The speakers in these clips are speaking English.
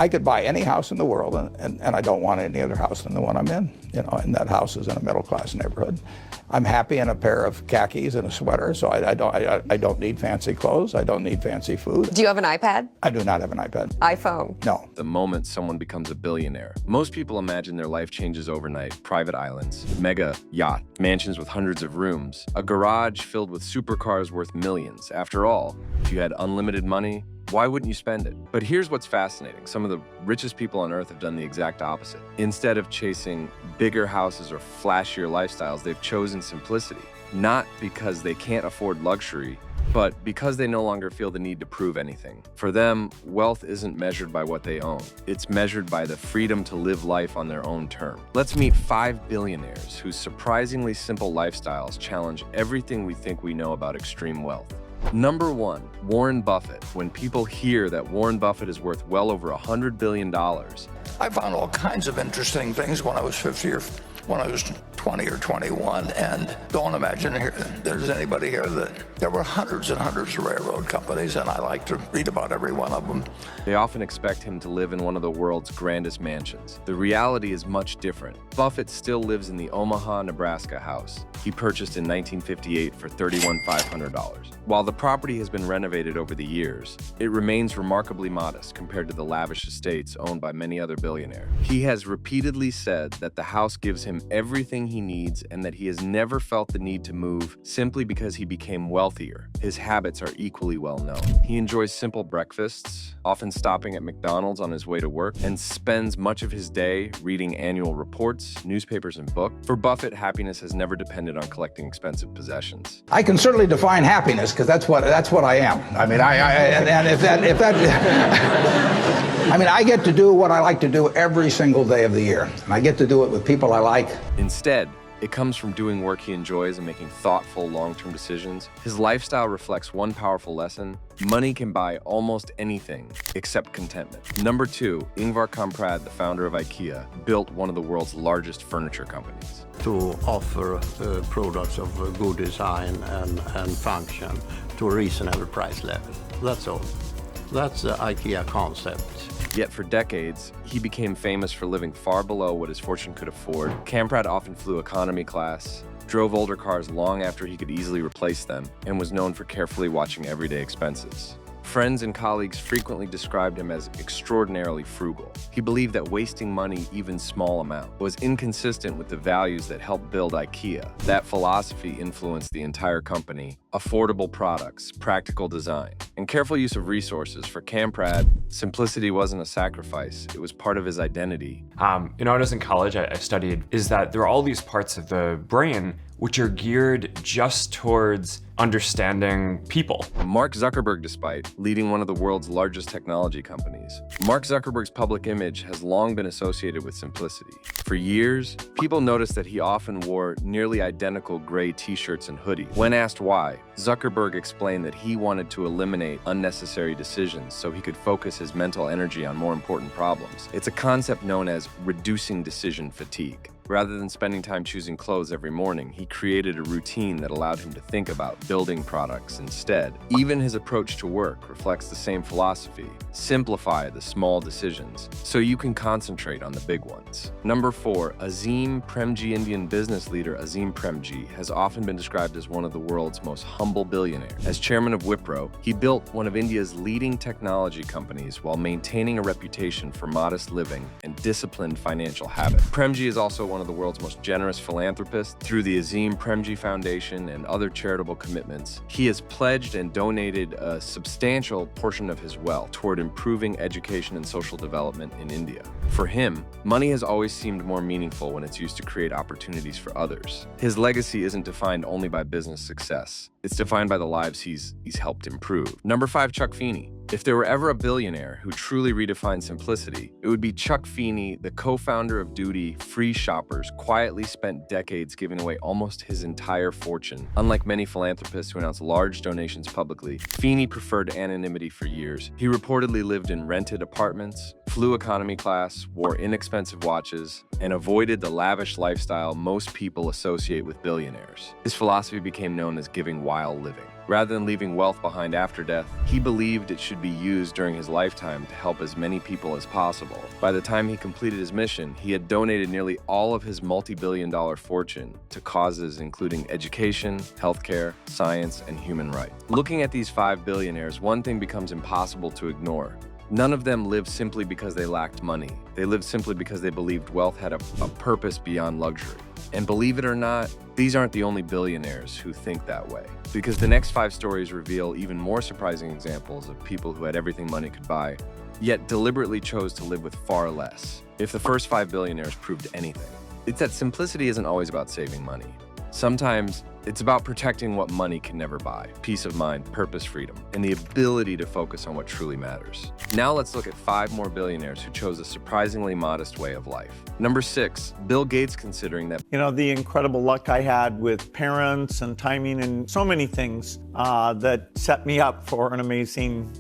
I could buy any house in the world, and I don't want any other house than the one I'm in. And that house is in a middle-class neighborhood. I'm happy in a pair of khakis and a sweater, so I don't need fancy clothes. I don't need fancy food. Do you have an iPad? I do not have an iPad. iPhone? No. The moment someone becomes a billionaire, most people imagine their life changes overnight. Private islands, mega yacht, mansions with hundreds of rooms, a garage filled with supercars worth millions. After all, if you had unlimited money, why wouldn't you spend it? But here's what's fascinating. Some of the richest people on earth have done the exact opposite. Instead of chasing bigger houses or flashier lifestyles, they've chosen simplicity. Not because they can't afford luxury, but because they no longer feel the need to prove anything. For them, wealth isn't measured by what they own. It's measured by the freedom to live life on their own terms. Let's meet 5 billionaires whose surprisingly simple lifestyles challenge everything we think we know about extreme wealth. Number 1, Warren Buffett. When people hear that Warren Buffett is worth well over $100 billion, I found all kinds of interesting things when I was 50 or when I was 20 or 21, and don't imagine there's anybody here that there were hundreds and hundreds of railroad companies, and I like to read about every one of them. they often expect him to live in one of the world's grandest mansions. The reality is much different. Buffett still lives in the Omaha, Nebraska house he purchased in 1958 for $31,500. While the property has been renovated over the years, it remains remarkably modest compared to the lavish estates owned by many other billionaires. He has repeatedly said that the house gives him everything he needs and that he has never felt the need to move simply because he became wealthier. His habits are equally well known. He enjoys simple breakfasts, often stopping at McDonald's on his way to work, and spends much of his day reading annual reports, newspapers, and books. For Buffett, happiness has never depended on collecting expensive possessions. I can certainly define happiness because that's what I am. I mean, I mean, I get to do what I like to do every single day of the year, and I get to do it with people I like. Instead, it comes from doing work he enjoys and making thoughtful, long-term decisions. His lifestyle reflects one powerful lesson: money can buy almost anything except contentment. Number 2, Ingvar Kamprad, the founder of IKEA, built one of the world's largest furniture companies. To offer products of good design and function to a reasonable price level. That's all. That's the IKEA concept. Yet for decades, he became famous for living far below what his fortune could afford. Kamprad often flew economy class, drove older cars long after he could easily replace them, and was known for carefully watching everyday expenses. Friends and colleagues frequently described him as extraordinarily frugal. He believed that wasting money, even small amount, was inconsistent with the values that helped build IKEA. That philosophy influenced the entire company. Affordable products, practical design, and careful use of resources. For Kamprad, simplicity wasn't a sacrifice, it was part of his identity. When I was in college, I studied is that there are all these parts of the brain which are geared just towards understanding people. Mark Zuckerberg, despite leading one of the world's largest technology companies, Mark Zuckerberg's public image has long been associated with simplicity. For years, people noticed that he often wore nearly identical gray t-shirts and hoodies. When asked why, Zuckerberg explained that he wanted to eliminate unnecessary decisions so he could focus his mental energy on more important problems. It's a concept known as reducing decision fatigue. Rather than spending time choosing clothes every morning, he created a routine that allowed him to think about building products instead. Even his approach to work reflects the same philosophy. Simplify the small decisions so you can concentrate on the big ones. Number 4, Azim Premji. Indian business leader Azim Premji has often been described as one of the world's most humble billionaires. As chairman of Wipro, he built one of India's leading technology companies while maintaining a reputation for modest living and disciplined financial habits. Premji is also one of the world's most generous philanthropists. Through the Azim Premji Foundation and other charitable commitments, he has pledged and donated a substantial portion of his wealth toward improving education and social development in India. For him, money has always seemed more meaningful when it's used to create opportunities for others. His legacy isn't defined only by business success. It's defined by the lives he's helped improve. Number 5, Chuck Feeney. If there were ever a billionaire who truly redefined simplicity, it would be Chuck Feeney, the co-founder of Duty. Free shoppers quietly spent decades giving away almost his entire fortune. Unlike many philanthropists who announce large donations publicly, Feeney preferred anonymity for years. He reportedly lived in rented apartments, flew economy class, wore inexpensive watches, and avoided the lavish lifestyle most people associate with billionaires. His philosophy became known as giving while living. Rather than leaving wealth behind after death, he believed it should be used during his lifetime to help as many people as possible. By the time he completed his mission, he had donated nearly all of his multi-billion-dollar fortune to causes including education, healthcare, science, and human rights. Looking at these 5 billionaires, one thing becomes impossible to ignore. None of them lived simply because they lacked money. They lived simply because they believed wealth had a purpose beyond luxury. And believe it or not, these aren't the only billionaires who think that way. Because the next 5 stories reveal even more surprising examples of people who had everything money could buy, yet deliberately chose to live with far less. If the first 5 billionaires proved anything, it's that simplicity isn't always about saving money. Sometimes it's about protecting what money can never buy: peace of mind, purpose, freedom, and the ability to focus on what truly matters. Now let's look at 5 more billionaires who chose a surprisingly modest way of life. Number 6, Bill Gates, considering that The incredible luck I had with parents and timing and so many things that set me up for an amazing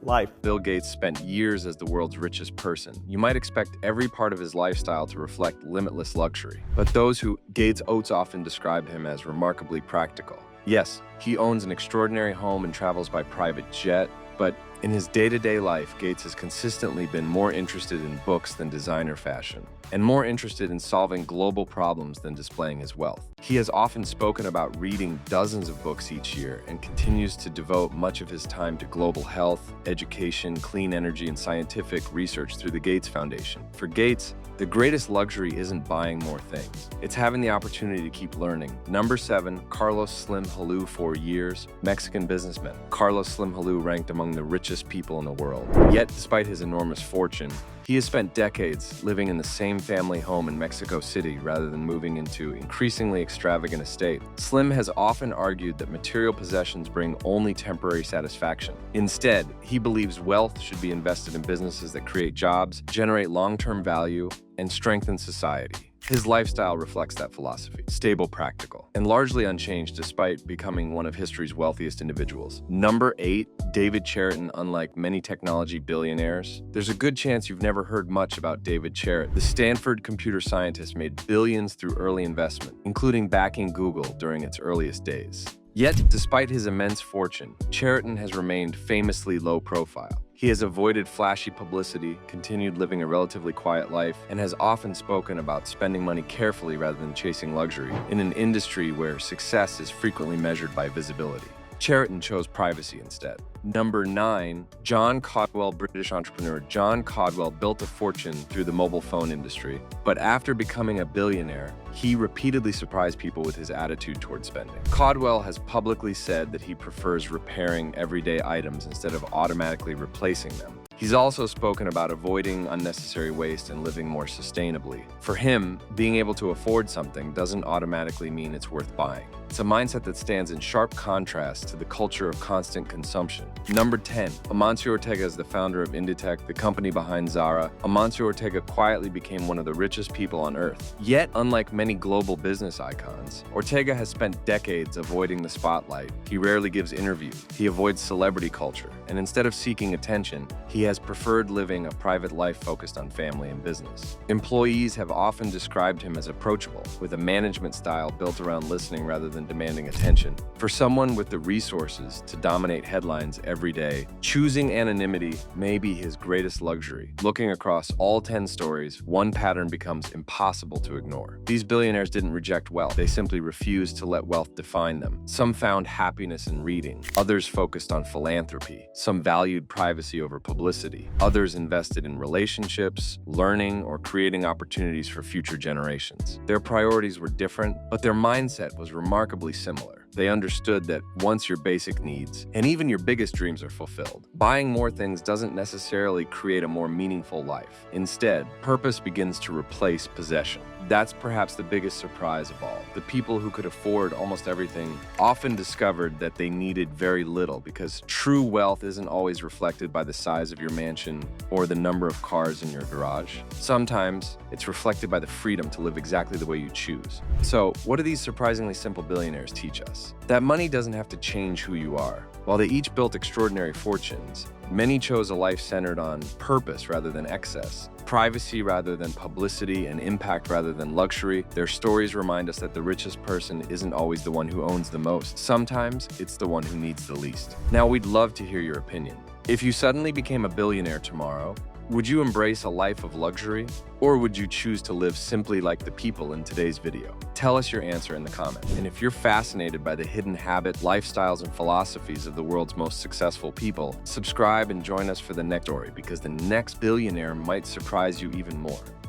life. Bill Gates spent years as the world's richest person, you might expect every part of his lifestyle to reflect limitless luxury. But those who Gates' oats often describe him as remarkably practical. Yes, he owns an extraordinary home and travels by private jet, but in his day-to-day life, Gates has consistently been more interested in books than designer fashion, and more interested in solving global problems than displaying his wealth. He has often spoken about reading dozens of books each year and continues to devote much of his time to global health, education, clean energy, and scientific research through the Gates Foundation. For Gates, the greatest luxury isn't buying more things. It's having the opportunity to keep learning. Number 7, Carlos Slim Helú, for years, Mexican businessman. Carlos Slim Helú ranked among the richest people in the world. Yet, despite his enormous fortune, he has spent decades living in the same family home in Mexico City rather than moving into increasingly extravagant estate. Slim has often argued that material possessions bring only temporary satisfaction. Instead, he believes wealth should be invested in businesses that create jobs, generate long-term value, and strengthen society. His lifestyle reflects that philosophy: stable, practical, and largely unchanged despite becoming one of history's wealthiest individuals. Number 8, David Cheriton. Unlike many technology billionaires, there's a good chance you've never heard much about David Cheriton. The Stanford computer scientist made billions through early investment, including backing Google during its earliest days. Yet, despite his immense fortune, Cheriton has remained famously low profile. He has avoided flashy publicity, continued living a relatively quiet life, and has often spoken about spending money carefully rather than chasing luxury, in an industry where success is frequently measured by visibility. Cheriton chose privacy instead. Number 9, John Caldwell. British entrepreneur John Caldwell built a fortune through the mobile phone industry, but after becoming a billionaire, he repeatedly surprised people with his attitude toward spending. Caldwell has publicly said that he prefers repairing everyday items instead of automatically replacing them. He's also spoken about avoiding unnecessary waste and living more sustainably. For him, being able to afford something doesn't automatically mean it's worth buying. It's a mindset that stands in sharp contrast to the culture of constant consumption. Number 10, Amancio Ortega is the founder of Inditex, the company behind Zara. Amancio Ortega quietly became one of the richest people on earth. Yet, unlike many global business icons, Ortega has spent decades avoiding the spotlight. He rarely gives interviews. He avoids celebrity culture, and instead of seeking attention, he has preferred living a private life focused on family and business. Employees have often described him as approachable, with a management style built around listening rather than demanding attention. For someone with the resources to dominate headlines every day, choosing anonymity may be his greatest luxury. Looking across all 10 stories, one pattern becomes impossible to ignore. These billionaires didn't reject wealth, they simply refused to let wealth define them. Some found happiness in reading, others focused on philanthropy, some valued privacy over publicity, others invested in relationships, learning, or creating opportunities for future generations. Their priorities were different, but their mindset was remarkably similar. They understood that once your basic needs, and even your biggest dreams, are fulfilled, buying more things doesn't necessarily create a more meaningful life. Instead, purpose begins to replace possession. That's perhaps the biggest surprise of all. The people who could afford almost everything often discovered that they needed very little, because true wealth isn't always reflected by the size of your mansion or the number of cars in your garage. Sometimes it's reflected by the freedom to live exactly the way you choose. So, what do these surprisingly simple billionaires teach us? That money doesn't have to change who you are. While they each built extraordinary fortunes, many chose a life centered on purpose rather than excess, privacy rather than publicity, and impact rather than luxury. Their stories remind us that the richest person isn't always the one who owns the most. Sometimes it's the one who needs the least. Now, we'd love to hear your opinion. If you suddenly became a billionaire tomorrow, would you embrace a life of luxury, or would you choose to live simply like the people in today's video? Tell us your answer in the comments. And if you're fascinated by the hidden habits, lifestyles, and philosophies of the world's most successful people, subscribe and join us for the next story, because the next billionaire might surprise you even more.